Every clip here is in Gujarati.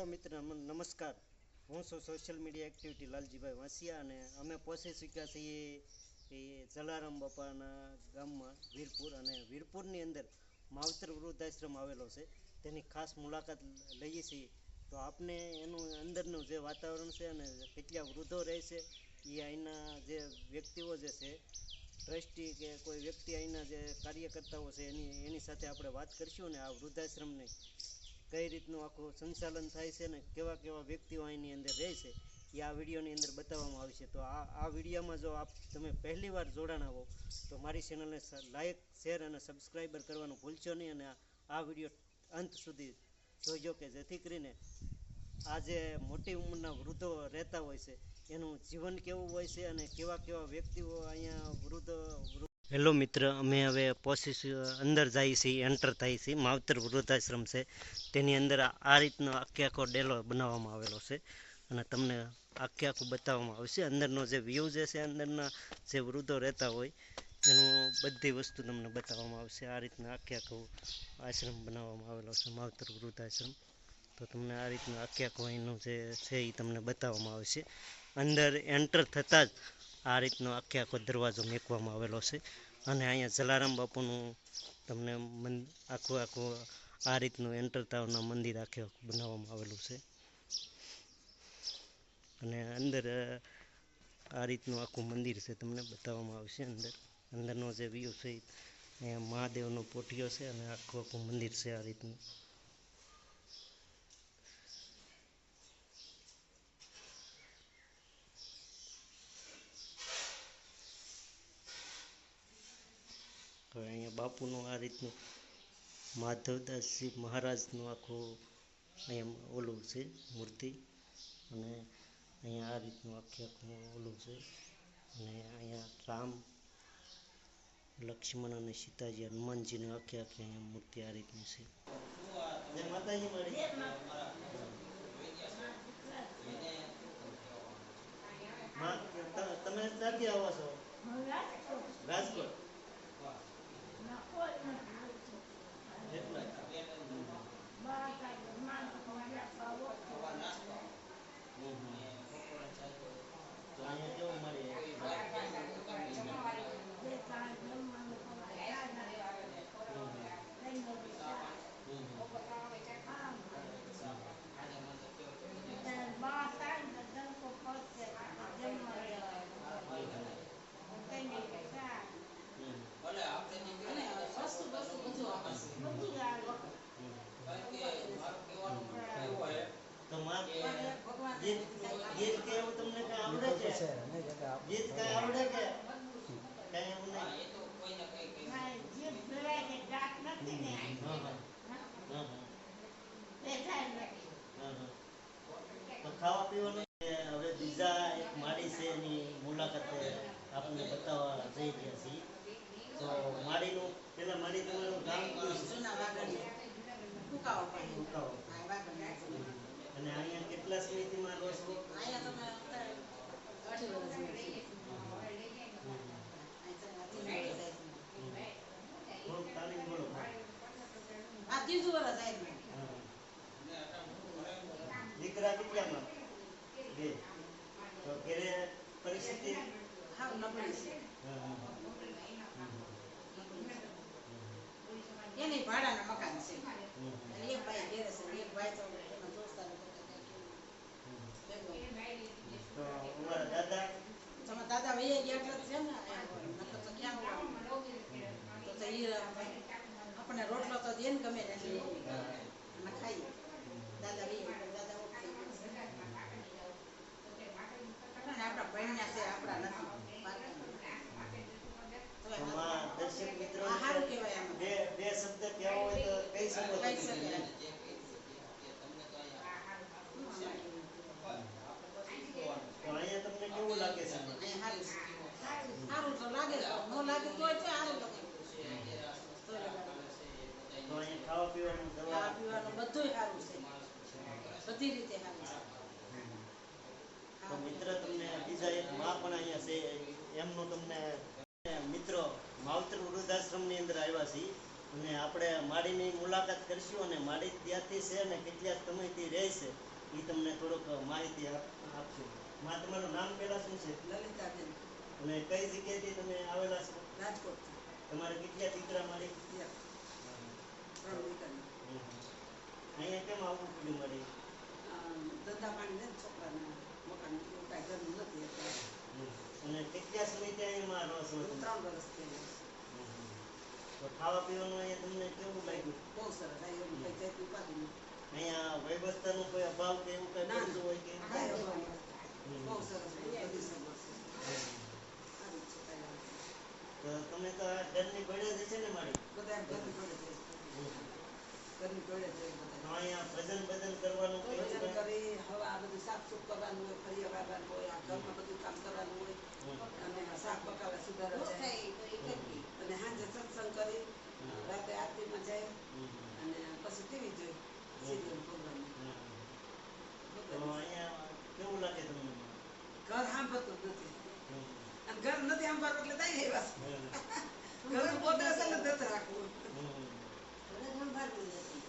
મિત્ર નમસ્કાર। હું છું સોશિયલ મીડિયા એક્ટિવિટી લાલજીભાઈ વાંસિયા અને અમે પહોંચી ચૂક્યા છીએ એ જલારામ બાપાના ગામમાં વીરપુર, અને વીરપુરની અંદર માવતર વૃદ્ધાશ્રમ આવેલો છે, તેની ખાસ મુલાકાત લઈએ છીએ। તો આપને એનું અંદરનું જે વાતાવરણ છે અને કેટલા વૃદ્ધો રહે છે એ અહીંના જે વ્યક્તિઓ જે છે, ટ્રસ્ટી કે કોઈ વ્યક્તિ અહીંના જે કાર્યકર્તાઓ છે એની સાથે આપણે વાત કરીશું ને આ વૃદ્ધાશ્રમને કઈ રીતનું આખું સંચાલન થાય છે ને કેવા કેવા વ્યક્તિઓ અહીંની અંદર રહે છે એ આ વિડીયોની અંદર બતાવવામાં આવશે। તો આ વિડીયોમાં જો આપ તમે પહેલી વાર જોડાણા હો તો મારી ચેનલને લાઈક, શેર અને સબસ્ક્રાઈબર કરવાનું ભૂલશો નહીં, અને આ વિડીયો અંત સુધી જોજો કે જેથી કરીને આ જે મોટી ઉંમરના વૃદ્ધો રહેતા હોય છે એનું જીવન કેવું હોય છે અને કેવા કેવા વ્યક્તિઓ અહીંયા હેલો મિત્ર, અમે હવે અંદર જઈએ છીએ, એન્ટર થઈએ છીએ। માવતર વૃદ્ધાશ્રમ છે તેની અંદર આ રીતનો આખો ડેલો બનાવવામાં આવેલો છે અને તમને આખું બતાવવામાં આવશે। અંદરનો જે વ્યૂ જે છે, અંદરના જે વૃદ્ધો રહેતા હોય એનું બધી વસ્તુ તમને બતાવવામાં આવશે। આ રીતના આખું આશ્રમ બનાવવામાં આવેલો છે, માવતર વૃદ્ધાશ્રમ। તો તમને આ રીતનું આખું અહીંનું જે છે એ તમને બતાવવામાં આવશે। અંદર એન્ટર થતાં જ આ રીતનો આખો દરવાજો મૂકવામાં આવેલો છે અને અહીંયા જલારામ બાપુનું તમને આખું આ રીતનું એન્ટર થવાના મંદિર આખું બનાવવામાં આવેલું છે અને અંદર આ રીતનું આખું મંદિર છે, તમને બતાવવામાં આવશે। અંદરનો જે વ્યૂ છે અહીંયા મહાદેવનો પોઠિયો છે અને આખું મંદિર છે આ રીતનું। હવે અહીંયા બાપુનું આ રીતનું માધવદાસજી મહારાજનું આખું અહીંયા ઓલું છે મૂર્તિ, અને અહીંયા આ રીતનું આખું ઓલું છે, અને અહીંયા રામ, લક્ષ્મણ અને સીતાજી, હનુમાનજીની આખી અહીંયા મૂર્તિ આ રીતની છે। તમે ક્યાંથી આવો છો? રાજકોટ। ગીત કેવું તમને કઈ આવડે છે? ગીત કઈ આવડે કે કઈ એવું તો ખાવા પીવાનું હવે બીજા એક માળી છે એની મુલાકાતે આપને બતાવવા જઈ રહ્યા છીએ। તો માળીનું પેલા માળી તમારું ગામ કયું છે? અને અહીંયા કેટલા સમયથી માં રહો છો? દીકરા કેટલામાં? બે। તો ઘરે પરિસ્થિતિ એને ભાડાના મકાન છે, અને એક ભાઈ ઘરે છે, એક ભાઈ તો એનો દોસ્તાર દાદા વૈયા ગયા એટલે છે ને, નકર તો ક્યાં તો આપણને રોટલો તો દે ને ગમે ને એટલે ખાઈ દાદા વૈયા દાદા આપણા ભણ્યા છે, આપણા નથી। દર્શક મિત્રો સારું કહેવાય, બે શબ્દ કહેવા હોય તો કઈ શકો? તો અહીંયા તમને કેવું લાગે છે? સારું તો લાગે, ન લાગે તો સારું લાગે। તો અહીંયા ખાવા પીવાનું, દવા પીવાનું બધું સારું છે, બધી રીતે સારું છે। તો મિત્ર તમને બીજા એક માં પણ અહીંયા છે, એમનું તમને મિત્રો માવતર વૃદ્ધાશ્રમની અંદર આવ્યા છીએ અને આપણે માળીની મુલાકાત કરીશું અને માળી ત્યાંથી છે અને કેટલા સમયથી રહે છે એ તમને થોડોક માહિતી આપશો. માં તમારું નામ પહેલા શું છે લલિતાબેન અને કઈ જગ્યાએથી તમે આવેલા છો? રાજકોટ તમારે કેટલા દીકરા મારી? એક 3 દીકરીઓ. અહીંયા કેમ આવવું પડ્યું મારી? ધંધા પાણી ને છોકરાને મકાન એવું કાંઈ ઘરનું નથી એટલે અને કેટલા સમયથી અહીંયા રહો છો તમે? 3 વર્ષ થયા. તો ખાવા પીવાનું અહીંયા તમને કેવું લાગ્યું? બહુ સરસ આ એવું કંઈ જાતની ઉપાધિ નથી. અહીંયા વ્યવસ્થાનો કોઈ અભાવ કે એવું કઈ પડતું હોય કે? કાંઈ અભાવ નથી. બહુ સરસ બધી સગવડ છે. સારું છે કાંઈ વાંધો નથી. તો તમે તો આ ઘરની જોડે જ છે ને મારી? બધા એમ ઘરની જોડે છે. ઘરની જોડે છે તો બધા. અહીંયા ભજન બજન કરવાનું કે એવું ભજન કઈ? કરી હવે આ બધું સાફ સુફ કરવાનું હોય, ફળિયા વાળવાનું હોય, આ ઘરમાં બધું કામ કરવાનું હોય અને શાક બકાલા સુધારવા જાય અને સાંજે સત્સંગ કરી રાતે આરતીમાં જાય અને પછી ટીવી જોઈ સિરિયલ પ્રોગ્રામ. તો અહીંયા કેવું લાગે તમને? ઘર સાંભળતું જ નથી અને ઘર નથી સાંભળતું એટલે તઈ આવ્યા છે. ઘર પોતે છે ને દત રાખવું. ઘરે સાંભળતું નથી.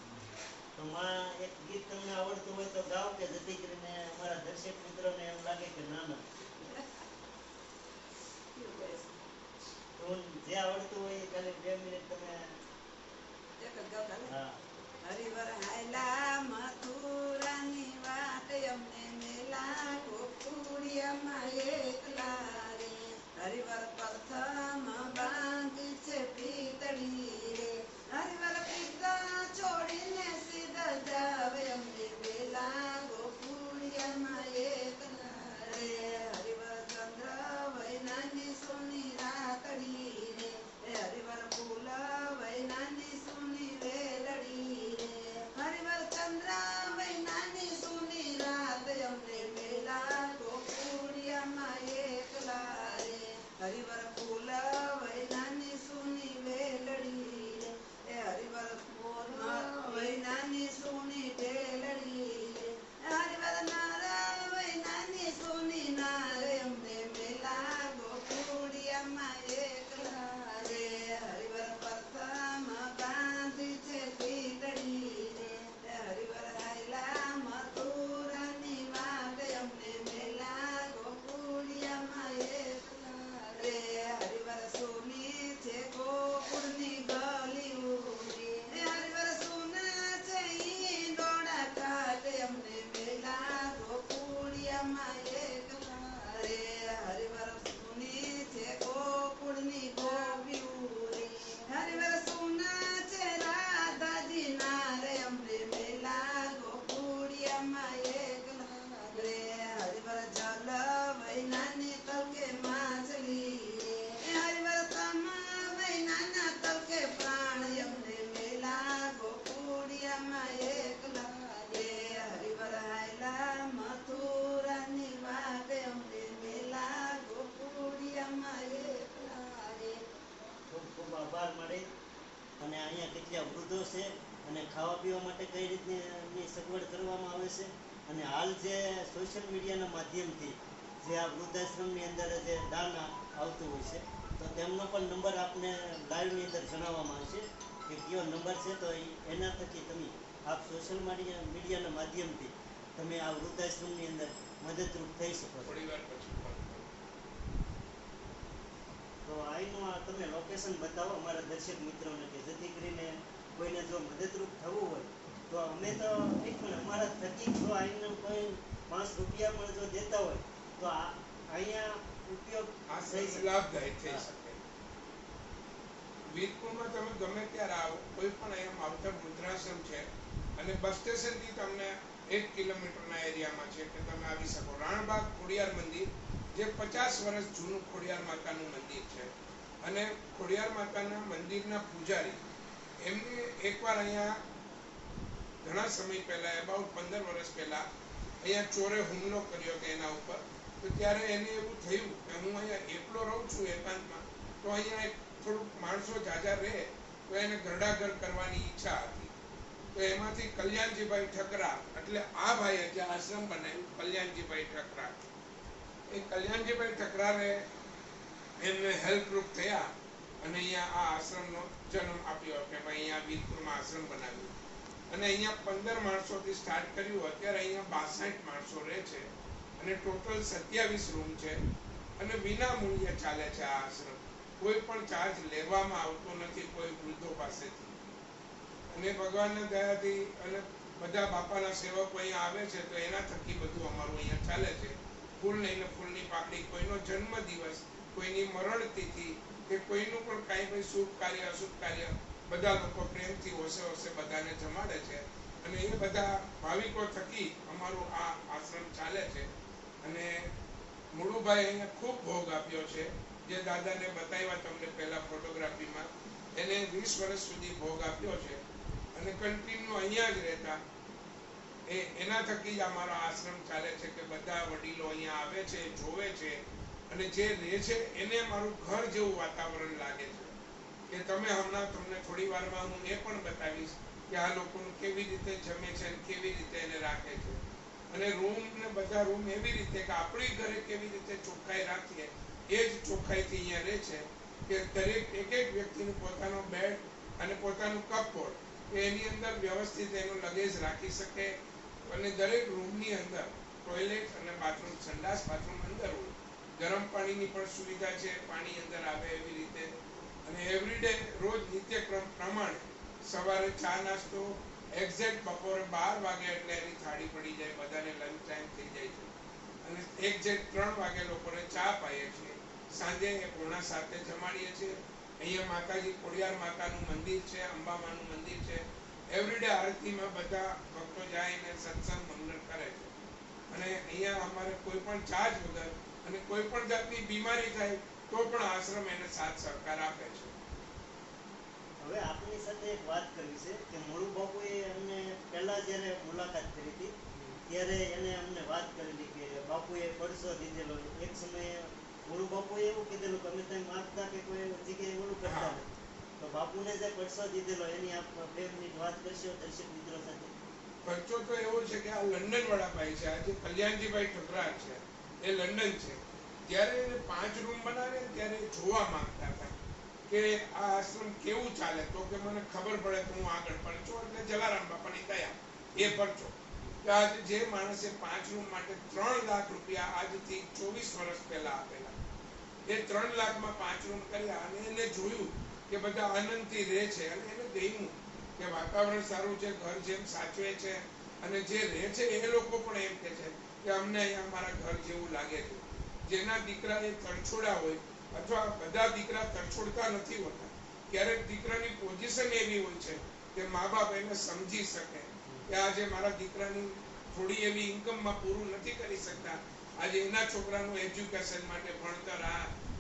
તો માં એક ગીત તમને આવડતું હોય તો ગાઓ કે જેથી કરીને અમારા દર્શક મિત્રોને એમ લાગે કે ના ના કેવું કહે છે? તો જે આવડતું હોય એ ખાલી 2 મિનિટ તમે. એક જ ગાતા ને. હા. હરિવર હાયલા મથુરાની વાટ અમને મેલા ગોકુળિયામાં એકલા રે. હરિવર પ્રથમ બાંધી છે પીતળી રે. હરિવર પિતા છોડીને સીધા જાવે અમને મેલા ગોકુળિયામાં એકલા રે. હરિવર ચંદ્ર વૈનાની સોની રાતડી રે. હરિવર ફૂલ વૈનાની સોની વેલડી રે. હરિવર ચંદ્ર વૈનાની સોની રાત અમને મેલા ગોકુળિયામાં એકલા રે. હરિવર ફૂલ વૈનાની સોની વેલડી રે. હરિવર ફૂલ વૈનાની સોની વેલડી રે. હરિવર નાર વૈનાની સોની નારે અમને મેલા ગોકુળિયામાં એકલા રે. હરિવર પ્રથમ બાંધી છે પીતળી રે. હરિવર હાયલા મથુરાની વાટ અમને મેલા ગોકુળિયામાં એકલા રે. હરિવર સોની છે ગોકુળની ગલીઓ રે. હરિવર સોના છે ઈંડોળા કાઢે અમને મેલા ગોકુળિયામાં એકલા રે. હરિવર સોની છે ગોકુળની ગોપીઓ રે. હરિવર સોના છે રાધાજી ના રે અમને મેલા ગોકુળિયામાં એકલા રે. હરિવર જલ વૈનાની તલકે માછલી રે. હરિવર સમા વૈનાના તલકે પ્રાણ અમને મેલા ગોકુળિયામાં એકલા રે. હરિવર હાયલા મથુરાની વાટ અમને મેલા ગોકુળિયામાં એકલા રે. ખૂબ ખૂબ આભાર મળે. અને અહીંયા કેટલા વૃદ્ધો છે અને ખાવા પીવા માટે કઈ રીતની સગવડ કરવામાં આવે છે અને હાલ જે સોશિયલ મીડિયાના માધ્યમથી જે આ વૃદ્ધાશ્રમની અંદર જે દાન આવતું હોય છે તો તેમનો પણ નંબર આપને લાઈવની અંદર જણાવવામાં આવશે કે કયો નંબર છે. તો એના થકી તમે આપ સોશિયલ મીડિયાના માધ્યમથી તમે આ વૃદ્ધાશ્રમની અંદર મદદરૂપ થઈ શકો છો. તો અહીંનું આ તમે લોકેશન બતાવો અમારા દર્શક મિત્રોને કે જેથી કરીને કોઈને જો મદદરૂપ થવું હોય તો અમે તો ઠીક પણ અમારા થકી જો અહીંનું કોઈ 5 રૂપિયા પણ જો દેતા હોય તો અહીંયા ઉપયોગ થઈ શકે. લાભદાયક થઈ શકે. વીરપુરમાં તમે ગમે ત્યારે આવો, કોઈ પણ અહીંયા માવતર વૃદ્ધાશ્રમ છે અને બસ સ્ટેશનથી તમને 1 કિલોમીટરના એરિયામાં છે કે તમે આવી શકો. રાણબાગ ખોડિયાર મંદિર જે 50 વર્ષ જૂનું ખોડિયાર માતાનું મંદિર છે અને ખોડિયાર માતાના મંદિરના પૂજારી એમને એકવાર અહીંયા ઘણા સમય પહેલા અબાઉટ 15 વર્ષ પહેલા અહીંયા ચોરે હુમલો કર્યો કે એના ઉપર. તો ત્યારે એને એવું થયું કે હું અહીંયા એકલો રહું છું એકાંતમાં, તો અહીંયા એક થોડુંક માણસો જાજા રહે તો એને ઘરડાઘર કરવાની ઈચ્છા હતી. તો એમાંથી કલ્યાણજીભાઈ ઠકરા, એટલે આ ભાઈએ જે આશ્રમ બનાવ્યું કલ્યાણજીભાઈ ઠકરા, એ કલ્યાણજીભાઈ ઠકરારે એમને હેલ્પરૂપ થયા અને અહીંયા આ આશ્રમનો જન્મ આપ્યો કે ભાઈ અહીંયા વીરપુરમાં આશ્રમ બનાવ્યું. અને અહીંયા 15 માણસોથી સ્ટાર્ટ કર્યું. અત્યારે અહીંયા 62 માણસો રહે છે અને ટોટલ 27 રૂમ છે અને વિના મૂલ્યે ચાલે છે આ આશ્રમ. કોઈ પણ ચાર્જ લેવામાં આવતો નથી કોઈ વૃદ્ધો પાસેથી. અને ભગવાનના દયાથી અને બધા બાપાના સેવકો અહીંયા આવે છે તો એના થકી બધું અમારું અહીંયા ચાલે છે. ફૂલ લઈને ફૂલની પાકડી, કોઈનો જન્મદિવસ, કોઈની મરણ તિથિ કે કોઈનું પણ કાંઈ ભાઈ શુભ કાર્ય અશુભ કાર્ય બધા લોકો પ્રેમથી હોશે હોશે બધાને જમાડે છે. અને એ બધા ભાવિકો થકી અમારું આ આશ્રમ ચાલે છે. અને મુળુભાઈ અહીંયા ખૂબ ભોગ આપ્યો છે, જે દાદાને બતાવ્યા તમને પહેલા ફોટોગ્રાફીમાં. એને 20 વર્ષ સુધી ભોગ આપ્યો છે અને કન્ટિન્યુ અહીંયા જ રહેતા. એના થકી જ અમારો આશ્રમ ચાલે છે કે બધા વડીલો અહીંયા આવે છે, જોવે છે અને જે રહે છે એને મારું ઘર જેવું વાતાવરણ લાગે છે. કે તમે હમણાં તમને થોડી વારમાં હું એ પણ બતાવીશ કે આ લોકોનું કેવી રીતે જમે છે અને કેવી રીતે એને રાખે છે. અને રૂમ ને બધા રૂમ એવી રીતે કે આપણી ઘરે કેવી રીતે ચોખ્ખાઈ રાખીએ એ જ ચોખ્ખાઈથી અહીંયા રહે છે. કે દરેક એક વ્યક્તિનું પોતાનો બેડ અને પોતાનું કપબોર્ડ કે એની અંદર વ્યવસ્થિત એનું લગેજ રાખી શકે. અને દરેક રૂમની અંદર ટોયલેટ અને બાથરૂમ, સંડાસ બાથરૂમ અંદર હોય. ગરમ પાણીની પણ સુવિધા છે, પાણી અંદર આવે એવી રીતે. અને એવરીડે રોજ નિત્યક્રમ પ્રમાણે સવારે ચા નાસ્તો એક્ઝેક્ટ બપોરે 12 વાગે એટલે એની થાળી પડી જાય, બધાને લંચ ટાઈમ થઈ જાય છે. અને એક્ઝેક્ટ 3 વાગે લોકોને ચા પાઈએ છીએ. સાંજે 6:45 જમાડીએ છીએ. અહીંયા માતાજી ખોડિયાર માતાનું મંદિર છે, અંબામાનું મંદિર છે. એવરીડે આરતીમાં બધા ભક્તો જાય ને સત્સંગ મંગળ કરે છે. અને અહીંયા અમારે કોઈ પણ ચાર્જ વગર અને કોઈ પણ જાતની બીમારી થાય તો પણ આશ્રમ એને સાથ સહકાર આપે છે. હવે આપની સાથે એક વાત કરવી છે કે મુળુ બાપુએ અમને પહેલા જ્યારે મુલાકાત કરી હતી ત્યારે એને અમને વાત કરેલી કે બાપુએ પડસો દીધેલો. એક સમયે મુળુ બાપુએ એવું કીધેલું કે અમે તમે માગતા કે કોઈ જગ્યાએ ઓલું કરતા નથી. તો બાપુને જે પડસો દીધેલો એની આપ 2 મિનિટ વાત કરશો દર્શક મિત્રો સાથે? ખર્ચો તો એવો છે કે આ લંડન વાળા ભાઈ છે, આજે કલ્યાણજીભાઈ ઠકરાર છે, એ લંડન છે. ત્યારે એને 5 રૂમ બનાવ્યા ત્યારે જોવા માંગતા હતા કે આ આશ્રમ કેવું ચાલે. તો કે મને ખબર પડે તો હું આગળ પડજો. એટલે જલારામ બાપાની દયા એ પડજો કે આજે જે માણસે 5 રૂમ માટે 3 લાખ રૂપિયા આજથી 24 વર્ષ પહેલા આપેલા, એ 3 લાખમાં 5 રૂમ કર્યા. અને એને જોયું કે બધા આનંદથી રહે છે અને એને ગમ્યું કે વાતાવરણ સારું છે, ઘર જેમ સાચવે છે. અને જે રહે છે એ લોકો પણ એમ કહે છે કે અમને અહીંયા અમારા ઘર જેવું લાગે છે. જેના દીકરા એ તરછોડા હોય અથવા બધા દીકરા તરછોડતા નથી હોતા, ક્યારેક દીકરાની પોઝિશન એવી હોય છે કે મા બાપ એને સમજી શકે કે આજે મારા દીકરાની થોડી એવી ઇન્કમમાં પૂરું નથી કરી શકતા, આજે એના છોકરાનું એજ્યુકેશન માટે ભણતર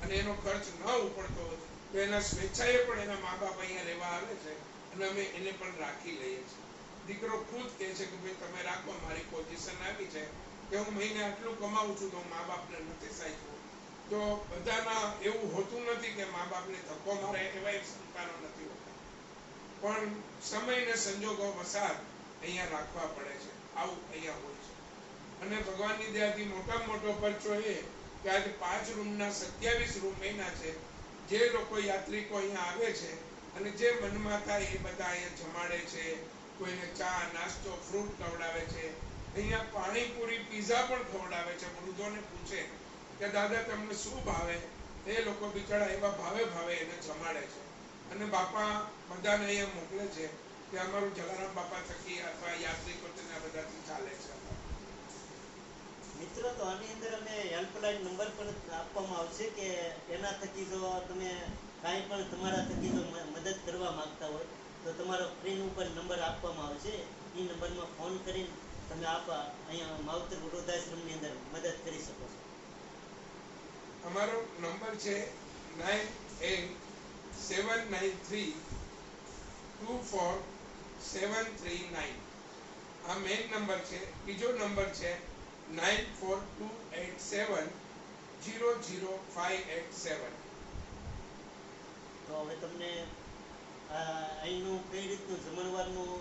અને એનો ખર્ચ ન ઉપડતો હોય તો એના સ્વેચ્છાએ પણ એના મા બાપ અહીંયા રહેવા આવે છે અને અમે એને પણ રાખી લઈએ છીએ. દીકરો ખુદ કહે છે કે ભાઈ તમે રાખો, મારી પોઝિશન આવી છે કે હું મહિને આટલું કમાઉં છું તો મા બાપને નથી સાચવું. તો બધાના એવું હોતું નથી કે મા બાપને ધક્કો મારે એવા સંતાનો નથી હોતા, પણ સમય ને સંજોગો વસાત અહીંયા રાખવા પડે છે. આવું અહીંયા હોય છે. અને ભગવાનની દયાથી મોટામાં મોટો પરચો એ કે આજે 5 રૂમના 27 રૂમ મહિના છે. જે લોકો યાત્રિકો અહીંયા આવે છે અને જે મનમાં થાય એ બધા અહીંયા જમાડે છે. કોઈને ચા નાસ્તો ફ્રૂટ ખવડાવે છે. અહીંયા પાણીપુરી પીઝા પણ ખવડાવે છે. વૃદ્ધોને પૂછે કે દાદા તમને શું ભાવે, એ લોકો બિચારા એવા ભાવે એને જમાડે છે. અને બાપા બધાને અહીંયા મોકલે છે કે અમારું જલારામ બાપા થકી અથવા યાત્રિકો તેના બધાથી ચાલે છે. મિત્રો, તો આની અંદર અમે હેલ્પલાઇન નંબર પણ આપવામાં આવશે કે એના થકી જો તમે કાંઈ પણ તમારા થકી જો મદદ કરવા માંગતા હોય તો તમારો સ્ક્રીન ઉપર નંબર આપવામાં આવશે. એ નંબરમાં ફોન કરીને તમે અહીંયા માવતર વૃદ્ધાશ્રમની અંદર મદદ કરી શકો છો. અમારો નંબર છે 9879324739. આ મેઇન નંબર છે. બીજો નંબર છે 9428700587. તો હવે તમને અહીંનું કઈ રીતનું જમણવારનું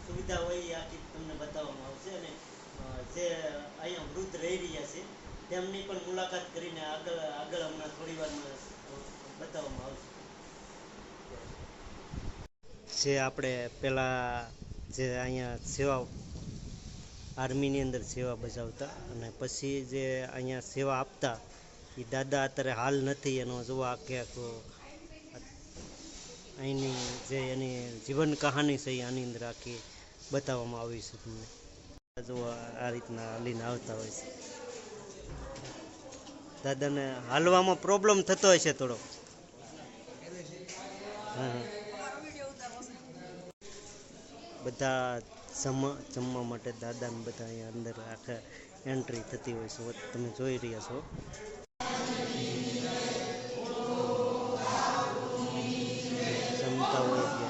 સુવિધા હોય એ આખી તમને બતાવવામાં આવશે. અને જે અહીંયા વૃદ્ધ રહી રહ્યા છે તેમની પણ મુલાકાત કરીને આગળ હમણાં થોડી વારમાં બતાવવામાં આવશે. જે આપણે પેલા જે અહીંયા સેવા આર્મીની અંદર સેવા બજાવતા અને પછી જે અહીંયા સેવા આપતા એ દાદા અત્યારે હાલ નથી. એનો જોવા આખે આખો અહીંની જે એની જીવન કહાની છે એ આની અંદર આખી બતાવવામાં આવી છે તમને. જોવા આ રીતના હાલીને આવતા હોય છે. દાદાને હાલવામાં પ્રોબ્લેમ થતો હોય છે થોડો. હા, બધા જમવા માટે દાદાને બધા અહીંયા અંદર આખા એન્ટ્રી થતી હોય છે. તમે જોઈ રહ્યા છો. જમતા હોય છે.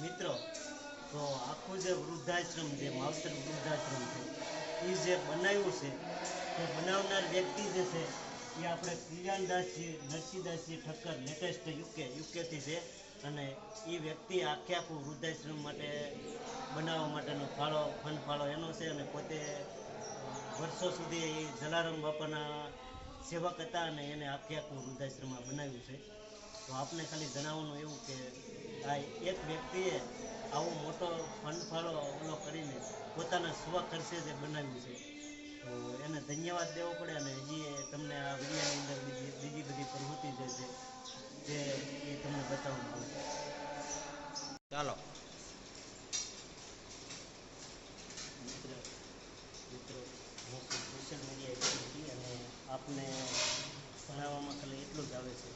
મિત્રો, તો આખું જે વૃદ્ધાશ્રમ જે માવતર વૃદ્ધાશ્રમ છે એ જે બનાવ્યું છે તે બનાવનાર વ્યક્તિ જે છે એ આપણે કલ્યાણદાસજી નરસિંહદાસજી ઠક્કર લેટેસ્ટ યુકેથી છે. અને એ વ્યક્તિ આખે આખું વૃદ્ધાશ્રમ માટે બનાવવા માટેનો ફંડ ફાળો એનો છે. અને પોતે વર્ષો સુધી એ જલારામ બાપાના સેવક હતા અને એને આખે આખું વૃદ્ધાશ્રમમાં બનાવ્યું છે. તો આપને ખાલી જણાવવાનું એવું કે આ એક વ્યક્તિએ આવો મોટો ફંડ ફાળો ઓલો કરીને પોતાના સ્વ ખર્ચે જે બનાવ્યું છે. તો એને ધન્યવાદ દેવો પડે. અને હજી તમને આ વિડીયોની અંદર બીજી બધી પ્રવૃત્તિ જે છે જે એ તમને બતાવવામાં આવે. ચાલો મિત્રો, હું સોશિયલ મીડિયા એક્ટિવિટી અને આપને ભણાવવામાં ખાલી એટલું જ આવે છે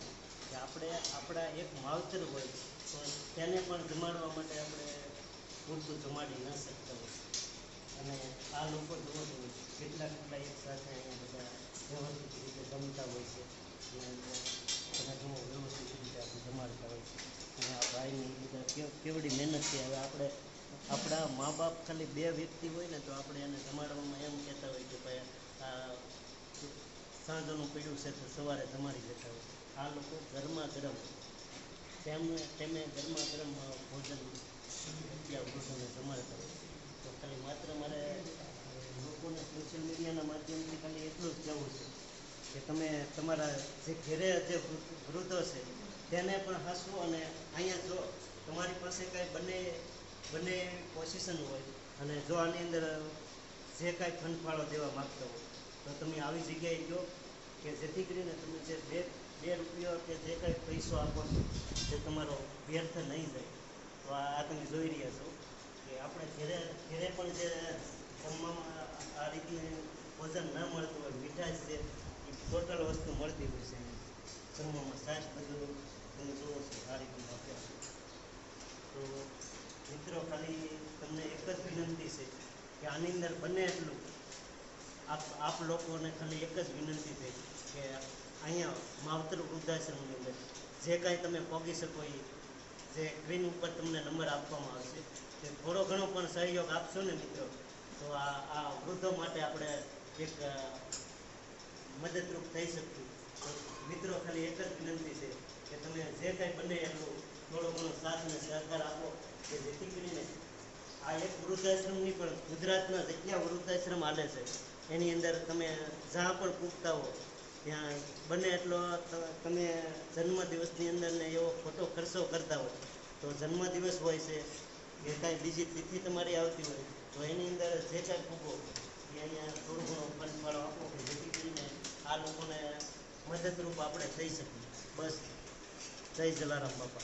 કે આપણે આપણા એક માવતર હોય તો તેને પણ જમાડવા માટે આપણે પૂરતું જમાડી ન શકતા હોય. અને આ લોકો જુઓ તો કેટલા એક સાથે અહીંયા બધા વ્યવસ્થિત રીતે જમતા હોય છે. અને તમે જુઓ વ્યવસ્થિત રીતે આપણે જમાડતા હોય છે. અને આ ભાઈની બધા કેવડી મહેનત છે. હવે આપણે આપણા મા બાપ ખાલી બે વ્યક્તિ હોય ને તો આપણે એને જમાડવામાં એમ કહેતા હોય કે ભાઈ આ સાંજનું પીડ્યું છે તો સવારે જમાડી દેતા હોય. આ લોકો ગરમા ગરમ તેમે ગરમા ગરમ ભોજન ત્યાં વૃદ્ધોને જમાડતા હોય. તો ખાલી માત્ર મારે લોકોને સોશિયલ મીડિયાના માધ્યમથી ખાલી એટલું જ કહેવું છે કે તમે તમારા જે ઘરે જે વૃદ્ધો છે તેને પણ હસવું. અને અહીંયા જો તમારી પાસે કાંઈ બંને પોઝિશન હોય અને જો આની અંદર જે કાંઈ ફંડફાળો દેવા માગતા હોય તો તમે આવી જગ્યાએ ગયો કે જેથી કરીને તમે જે બે રૂપિયો કે જે કાંઈ પૈસો આપો છો તે તમારો વ્યર્થ નહીં જાય. તો આ તમે જોઈ રહ્યા છો કે આપણે ઘરે પણ જે જમવામાં આ રીતની ભોજન ન મળતું હોય, મીઠાશ છે એ ટોટલ વસ્તુ મળતી હોય છે. જમવામાં સાસ બધું તમે જુઓ છો આ રીતનું આપે. તો મિત્રો, ખાલી તમને એક જ વિનંતી છે કે આની અંદર બને એટલું આપ લોકોને ખાલી એક જ વિનંતી છે કે અહીંયા માવતર વૃદ્ધાશ્રમની અંદર જે કાંઈ તમે પહોંચી શકો એ જે સ્ક્રીન ઉપર તમને નંબર આપવામાં આવશે તે થોડો ઘણો પણ સહયોગ આપશો ને મિત્રો તો આ વૃદ્ધો માટે આપણે એક મદદરૂપ થઈ શકશું. તો મિત્રો, ખાલી એક જ વિનંતી છે કે તમે જે કાંઈ બને એટલું થોડો ઘણો સાથ અને સહકાર આપો કે જેથી કરીને આ એક વૃદ્ધાશ્રમની પણ ગુજરાતના જેટલા વૃદ્ધાશ્રમ હાલે છે એની અંદર તમે જ્યાં પણ પૂછતા હો ત્યાં બને એટલો તમે જન્મદિવસની અંદર ને એવો ખોટો ખર્ચો કરતા હોય તો જન્મદિવસ હોય છે કે કાંઈ બીજી તિથિ તમારી આવતી હોય તો એની અંદર જે કાંઈ ફૂગો એ અહીંયા થોડું ઘણું ફંડ ફાળો આપો કે જેથી કરીને આ લોકોને મદદરૂપ આપણે થઈ શકીએ. બસ જય જલારામ બાપા.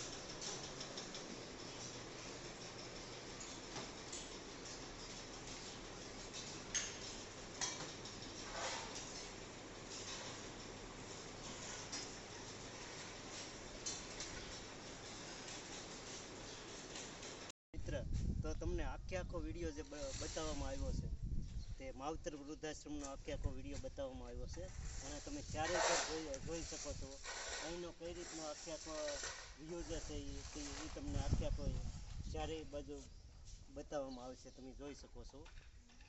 મિત્ર, તો તમને આખો વિડીયો જે બતાવવામાં આવ્યો છે તે માવતર વૃદ્ધાશ્રમનો આખો વિડીયો બતાવવામાં આવ્યો છે અને તમે ચારે જોઈ શકો છો. અહીંનો કઈ રીતનો આખો વ્યૂ જે છે એ તમને આખો ચારેય બાજુ બતાવવામાં આવે છે. તમે જોઈ શકો છો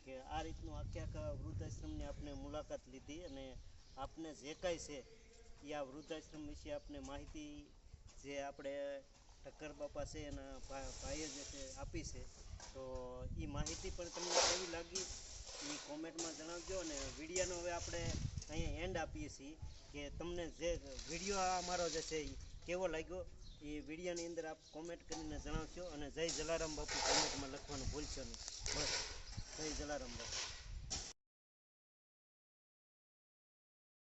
કે આ રીતનું આખા વૃદ્ધાશ્રમની આપણે મુલાકાત લીધી અને આપને જે કાંઈ છે એ આ વૃદ્ધાશ્રમ વિશે આપને માહિતી જે આપણે ઠક્કર બાપા છે એના ભાઈએ જે છે આપી છે. તો એ માહિતી પણ તમને કેવી લાગી એ કોમેન્ટમાં જણાવજો. અને વિડીયોનો હવે આપણે અહીંયા એન્ડ આપીએ છીએ કે તમને જે વિડીયો અમારો જે છે એ કેવો લાગ્યો એ વિડીયોની અંદર આપ કોમેન્ટ કરીને જણાવશો. અને જય જલારામ બાપુ કોમેન્ટમાં લખવાનું ભૂલશો નહીં. બસ, જય જલારામ બાપુ.